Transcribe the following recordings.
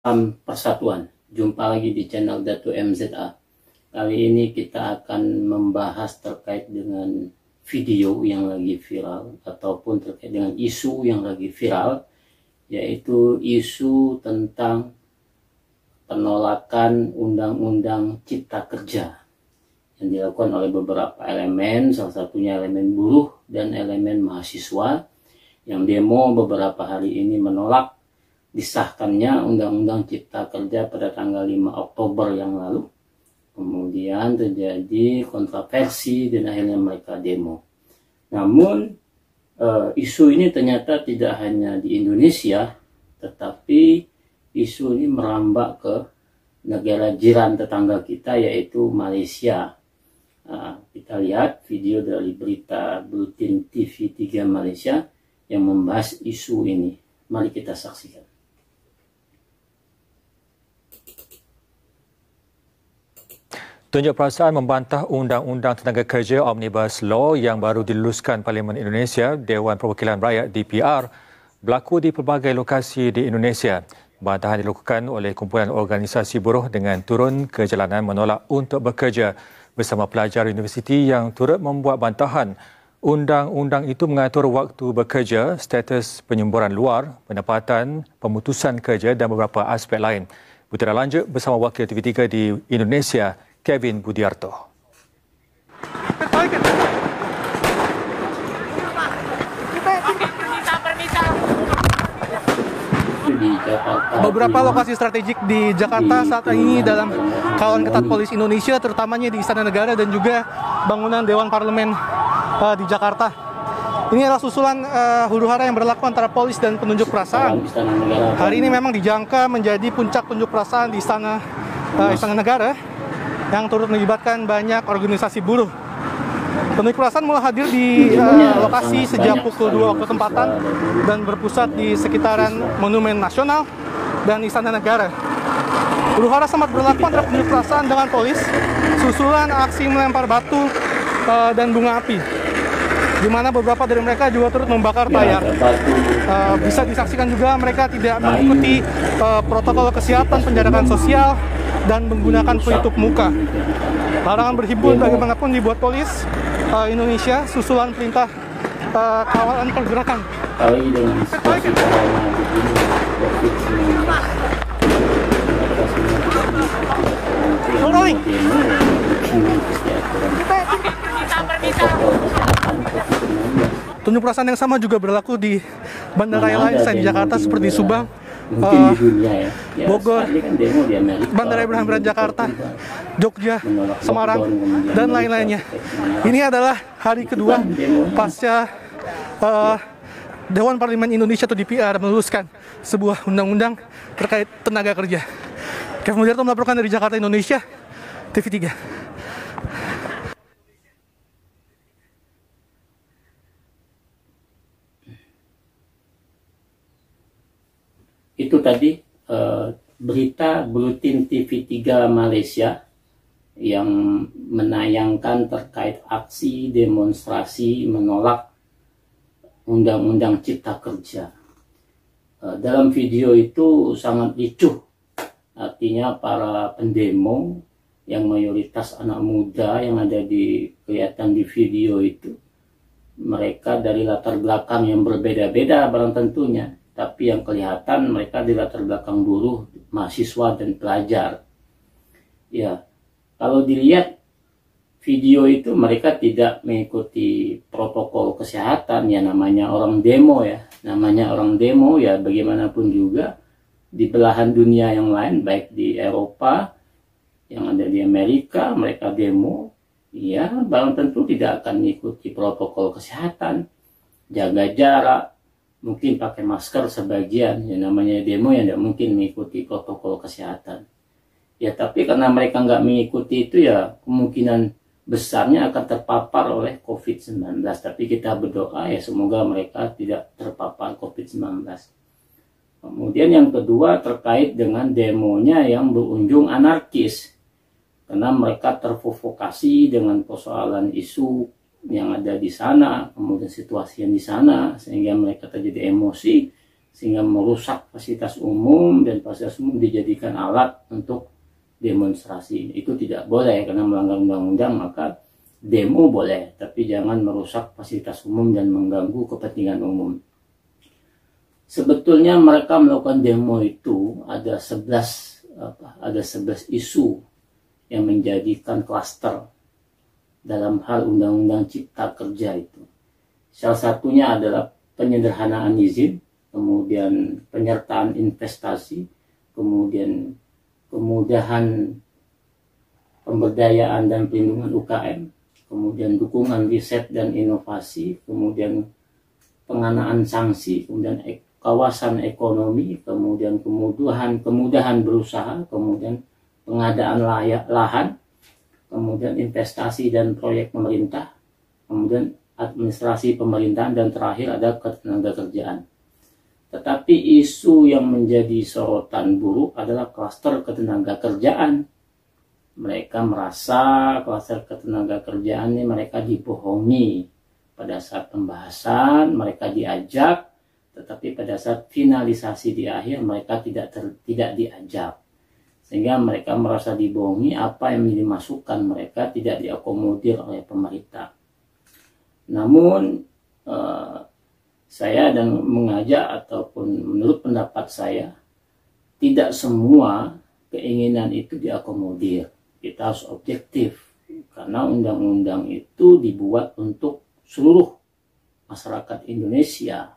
Salam persatuan, jumpa lagi di channel Datu MZA. Kali ini kita akan membahas terkait dengan video yang lagi viral ataupun terkait dengan isu yang lagi viral, yaitu isu tentang penolakan Undang-Undang Cipta Kerja yang dilakukan oleh beberapa elemen, salah satunya elemen buruh dan elemen mahasiswa yang demo beberapa hari ini menolak disahkannya Undang-Undang Cipta Kerja pada tanggal 5 Oktober yang lalu. Kemudian terjadi kontroversi dan akhirnya mereka demo. Namun isu ini ternyata tidak hanya di Indonesia, tetapi isu ini merambak ke negara jiran tetangga kita, yaitu Malaysia. Kita lihat video dari berita Buletin TV 3 Malaysia yang membahas isu ini. Mari kita saksikan. Tunjuk perasaan membantah Undang-Undang Tenaga Kerja Omnibus Law yang baru diluluskan Parlimen Indonesia, Dewan Perwakilan Rakyat DPR, berlaku di pelbagai lokasi di Indonesia. Bantahan dilakukan oleh kumpulan organisasi buruh dengan turun ke jalanan menolak untuk bekerja bersama pelajar universiti yang turut membuat bantahan. Undang-undang itu mengatur waktu bekerja, status penyumburan luar, pendapatan, pemutusan kerja dan beberapa aspek lain. Butiran lanjut bersama Wakil TV3 di Indonesia, Kevin Budiarto. Beberapa lokasi strategik di Jakarta saat ini dalam kawalan ketat Polisi Indonesia, terutamanya di Istana Negara dan juga bangunan Dewan Parlemen di Jakarta. Ini adalah susulan huru-hara yang berlaku antara polis dan penunjuk perasaan. Hari ini memang dijangka menjadi puncak penunjuk perasaan di Istana Negara yang turut melibatkan banyak organisasi buruh. Penunjuk perasaan mulai hadir di lokasi sejak pukul 2 waktu tempatan dan berpusat di sekitaran Monumen Nasional dan Istana Negara. Huru-hara sempat berlaku antara penunjuk perasaan dengan polis, susulan aksi melempar batu dan bunga api, di mana beberapa dari mereka juga turut membakar tayar. Bisa disaksikan juga mereka tidak mengikuti protokol kesehatan, penjarakan sosial, dan menggunakan pelitup muka. Larangan berhimpun bagaimanapun dibuat polis Indonesia, susulan perintah kawalan pergerakan. Tunjuk perasaan yang sama juga berlaku di bandara lain selain di Jakarta seperti Subang, Bogor, Bandara Ibrahim Benteng Jakarta, Jogja, Semarang, dan lain-lainnya. Ini adalah hari kedua pasca Dewan Parlemen Indonesia atau DPR meluluskan sebuah undang-undang terkait tenaga kerja. Kevin Budiarto melaporkan dari Jakarta, Indonesia, TV3. Itu tadi berita Buletin TV 3 Malaysia yang menayangkan terkait aksi demonstrasi menolak Undang-Undang Cipta Kerja. Dalam video itu sangat ricuh, artinya para pendemo yang mayoritas anak muda yang ada kelihatan di video itu, mereka dari latar belakang yang berbeda-beda barang tentunya, tapi yang kelihatan mereka di latar belakang buruh, mahasiswa dan pelajar. Ya, kalau dilihat video itu mereka tidak mengikuti protokol kesehatan, ya namanya orang demo ya. Namanya orang demo ya, bagaimanapun juga di belahan dunia yang lain, baik di Eropa, yang ada di Amerika, mereka demo, ya barang tentu tidak akan mengikuti protokol kesehatan, jaga jarak, mungkin pakai masker sebagian, ya namanya demo ya tidak mungkin mengikuti protokol kesehatan. Ya tapi karena mereka nggak mengikuti itu, ya kemungkinan besarnya akan terpapar oleh COVID-19. Tapi kita berdoa ya semoga mereka tidak terpapar COVID-19. Kemudian yang kedua terkait dengan demonya yang berujung anarkis. Karena mereka terprovokasi dengan persoalan isu yang ada di sana, kemudian situasi yang di sana, sehingga mereka terjadi emosi sehingga merusak fasilitas umum dan fasilitas umum dijadikan alat untuk demonstrasi. Itu tidak boleh karena melanggar undang-undang. Maka demo boleh, tapi jangan merusak fasilitas umum dan mengganggu kepentingan umum. Sebetulnya mereka melakukan demo itu ada 11 isu yang menjadikan klaster dalam hal undang-undang cipta kerja itu. Salah satunya adalah penyederhanaan izin, kemudian penyertaan investasi, kemudian kemudahan pemberdayaan dan pelindungan UKM, kemudian dukungan riset dan inovasi, kemudian penganaan sanksi, kemudian kawasan ekonomi, kemudian kemudahan berusaha, kemudian pengadaan lahan, kemudian investasi dan proyek pemerintah, kemudian administrasi pemerintahan, dan terakhir ada ketenagakerjaan. Tetapi isu yang menjadi sorotan buruh adalah klaster ketenagakerjaan. Mereka merasa klaster ketenagakerjaan ini mereka dibohongi. Pada saat pembahasan mereka diajak, tetapi pada saat finalisasi di akhir mereka tidak diajak. Sehingga mereka merasa dibohongi, apa yang menjadi masukan mereka tidak diakomodir oleh pemerintah. Namun saya dan mengajak ataupun menurut pendapat saya, tidak semua keinginan itu diakomodir. Kita harus objektif, karena undang-undang itu dibuat untuk seluruh masyarakat Indonesia,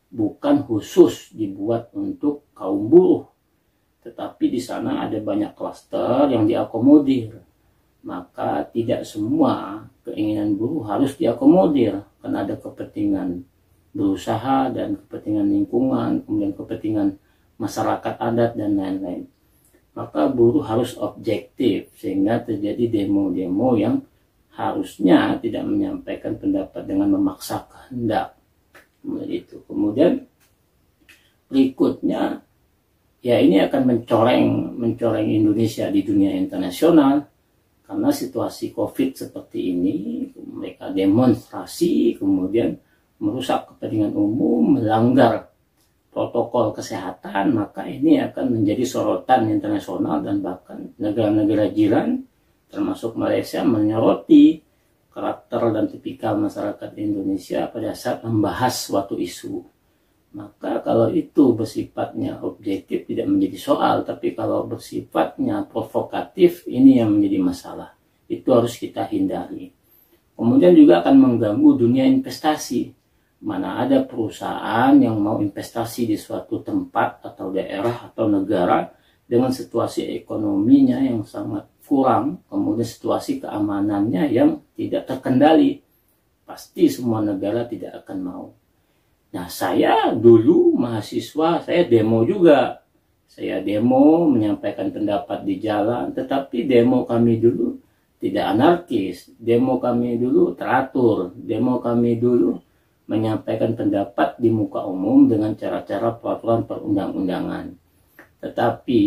bukan khusus dibuat untuk kaum buruh. Tetapi di sana ada banyak klaster yang diakomodir. Maka tidak semua keinginan buruh harus diakomodir, karena ada kepentingan berusaha dan kepentingan lingkungan, kemudian kepentingan masyarakat adat dan lain-lain. Maka buruh harus objektif, sehingga terjadi demo-demo yang harusnya tidak menyampaikan pendapat dengan memaksa kehendak. Kemudian berikutnya, ya ini akan mencoreng Indonesia di dunia internasional, karena situasi COVID seperti ini, mereka demonstrasi, kemudian merusak kepentingan umum, melanggar protokol kesehatan, maka ini akan menjadi sorotan internasional, dan bahkan negara-negara jiran, termasuk Malaysia, menyoroti karakter dan tipikal masyarakat Indonesia pada saat membahas suatu isu. Maka kalau itu bersifatnya objektif tidak menjadi soal, tapi kalau bersifatnya provokatif, ini yang menjadi masalah. Itu harus kita hindari. Kemudian juga akan mengganggu dunia investasi. Mana ada perusahaan yang mau investasi di suatu tempat atau daerah atau negara dengan situasi ekonominya yang sangat kurang, kemudian situasi keamanannya yang tidak terkendali, pasti semua negara tidak akan mau. Nah, saya dulu mahasiswa, saya demo juga. Saya demo, menyampaikan pendapat di jalan, tetapi demo kami dulu tidak anarkis. Demo kami dulu teratur. Demo kami dulu menyampaikan pendapat di muka umum dengan cara-cara peraturan perundang-undangan. Tetapi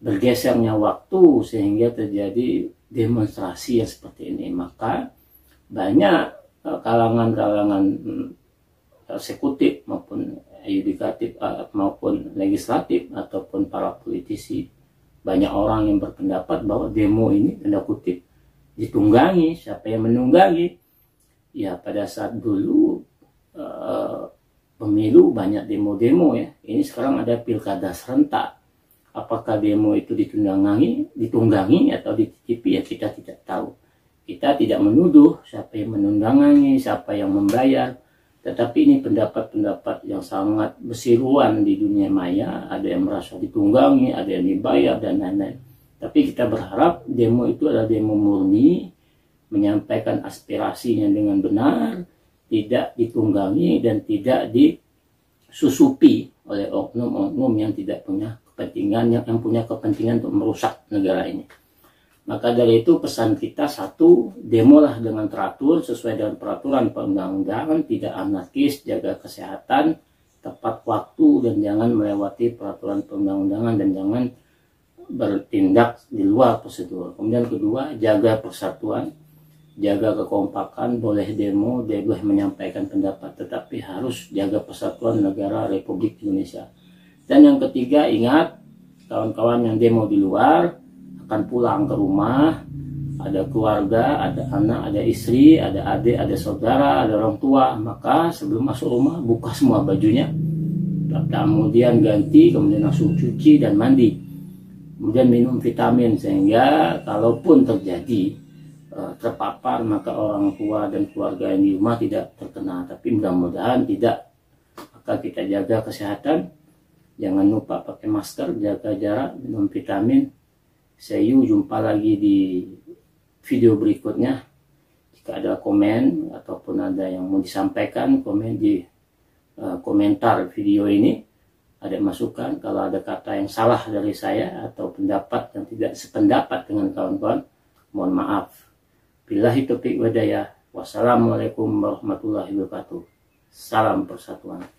bergesernya waktu sehingga terjadi demonstrasi yang seperti ini. Maka banyak kalangan-kalangan eksekutif maupun yudikatif maupun legislatif ataupun para politisi, banyak orang yang berpendapat bahwa demo ini tanda kutip ditunggangi. Siapa yang menunggangi? Ya, pada saat dulu pemilu banyak demo-demo ya. Ini sekarang ada pilkada serentak. Apakah demo itu ditunggangi atau dititipi, ya kita tidak tahu. Kita tidak menuduh siapa yang menunggangi, siapa yang membayar. Tetapi ini pendapat-pendapat yang sangat berseruan di dunia maya. Ada yang merasa ditunggangi, ada yang dibayar, dan lain-lain. Tapi kita berharap demo itu adalah demo murni, menyampaikan aspirasinya dengan benar, tidak ditunggangi dan tidak disusupi oleh oknum-oknum yang tidak punya kepentingan, yang punya kepentingan untuk merusak negara ini. Maka dari itu pesan kita, satu, demolah dengan teratur sesuai dengan peraturan perundang-undangan, tidak anarkis, jaga kesehatan, tepat waktu, dan jangan melewati peraturan perundang-undangan, dan jangan bertindak di luar prosedur. Kemudian kedua, jaga persatuan, jaga kekompakan, boleh demo, boleh menyampaikan pendapat, tetapi harus jaga persatuan negara Republik Indonesia. Dan yang ketiga, ingat, kawan-kawan yang demo di luar akan pulang ke rumah, ada keluarga, ada anak, ada istri, ada adik, ada saudara, ada orang tua. Maka sebelum masuk rumah, buka semua bajunya, kemudian ganti, kemudian langsung cuci dan mandi, kemudian minum vitamin, sehingga kalaupun terjadi terpapar, maka orang tua dan keluarga yang di rumah tidak terkena. Tapi mudah-mudahan tidak. Maka kita jaga kesehatan, jangan lupa pakai masker, jaga jarak, minum vitamin. See you, jumpa lagi di video berikutnya. Jika ada komen ataupun ada yang mau disampaikan, komen di komentar video ini. Ada masukan, kalau ada kata yang salah dari saya atau pendapat yang tidak sependapat dengan kawan-kawan, mohon maaf. Billahi taufiq wa hidayah. Wassalamualaikum warahmatullahi wabarakatuh. Salam persatuan.